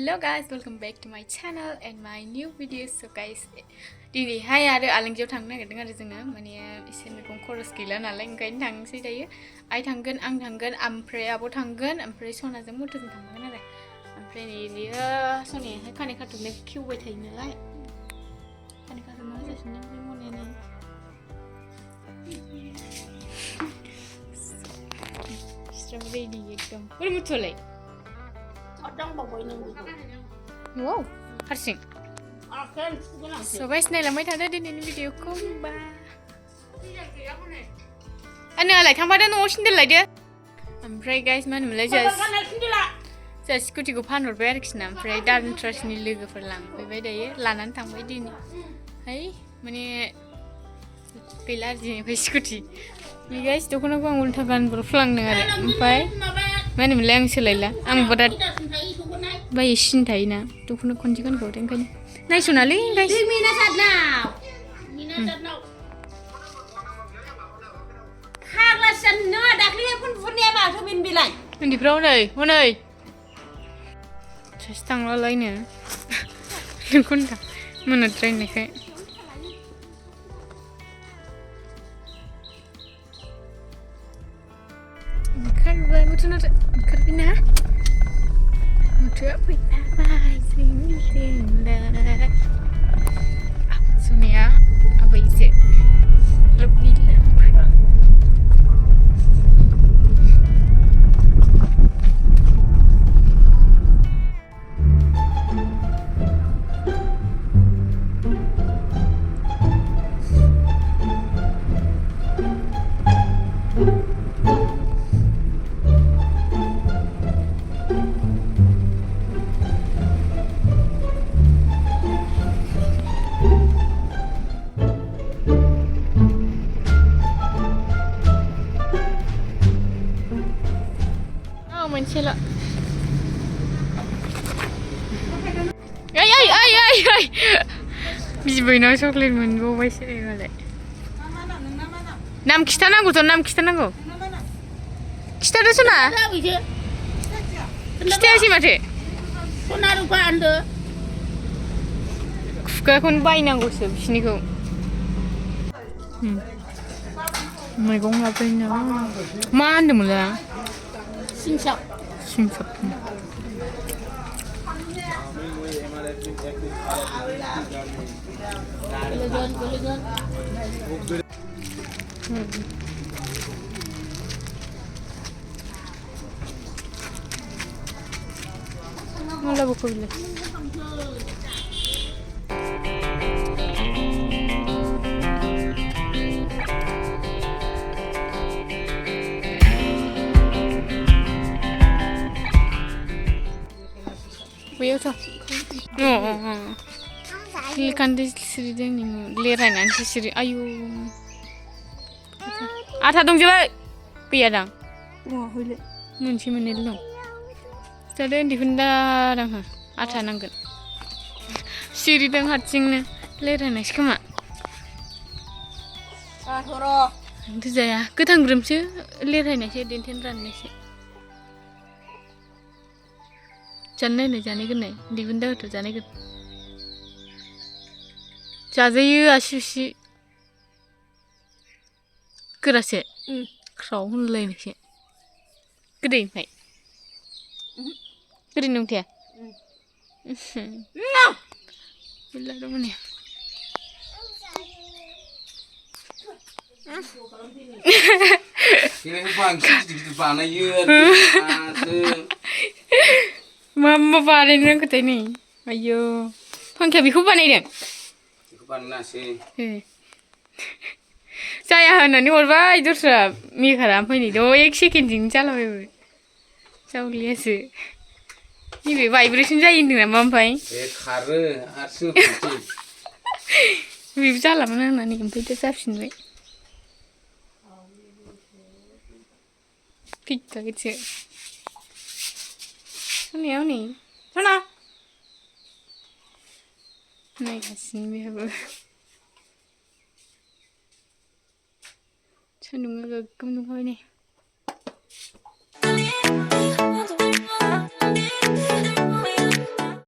Hello guys, welcome back to my channel and my new video. So guys, दिनैहाय आरो आलांगियाव थांनो नागिरदों आरो जोङो माने एसे मैगं खरस गैला नालाय ओंखायनो थांसै दायो आइ थांगोन आं थांगोन ओमफ्राय आब' थांगोन ओमफ्राय सनाजों मथरजों थांगोन आरो ओमफ्राय नै बियो सनायाहाय खानाय खाथबनो खेवबाय थायो नालाय खानाय खाथबना होजासिनो ओमफ्राय मनायानो रेडि एकदम बोरै मुथुआलाय wow harsing so guys nailambay thada dinini video ko ba alaय थांफादो न'आव सिन्देल लायदो ओमफ्राय गाइस मा होनोमोनलाय जा स्कुटिखौ फानहरबाय आरोखि ना ओमफ्राय दानट्रासनि लोगोफोर लांफैबाय दायो लानानै थांबाय दिनै हाय माने गैला आरो दिनैनिफ्राय स्कुटि गाइस दख'नाखौ आं उल्था गानब्रफ्लांदों आरो ओमफ्राय मा होनोमोनलाय आं सोलायला आं बिराद बायो सिन थायोना दख'ना खनसे गानखाबाथाय ओंखायनो नायस'नालै गाइस उन्दैफ्रा हनै हनै सासे थांलालायनो नोंखौनो दा मोनाद्रायनायखाय ओंखारबाय मुथुना ओंखारबायना मुथुआ फैबाय जोंनिथिंलाय सनाया आबैजो लुबैला मोनसेल' ओइ बिबैनाव चक्लेट मोनबावबायसो मालाय नाम खिथानांगौथ' नाम खिथानांगौ खिथादो सना खिथायासै माथो खुगाखौनो बायनांगौसो बिसिनिखौ मैगं लाबोयो नामा मा होनदोंमोनलाय सिंसाब malah buku bilang Biasa. Ikan di sini deh nih, lihat nanti sini. Ayo. Ada dong coba. Piye dong? Wah, boleh. Munci menel dong. Tadi di benda dong ha. Ada nanggut. Siri dong hacingnya. Lihat nanti kemana? Horo. Itu saya. Ketang belum sih? Lihat nanti dinten ran sih. Jangan nih, jangan ikut nih. Di benda itu jangan ikut. Jadi asyik kerasa. Kerau lain sih. Gede nih. Gede nung dia. Bila dong nih. Ini bang, di mana ya? Mama paling nang kata ni. Ayo. Pangkat biku panai deh. Biku panai sih. Saya hanya ni orang itu sudah mikharam pani. Do ek second jing calo ya. Jauh lihat sih. Ini vibration jadi ni nama pai. Khare, asu. Bibu calo mana nani kempen reception ni. Kita gitu. Ini apa ni? Mana? Naik asin biar. Cendung agak gemuk ni.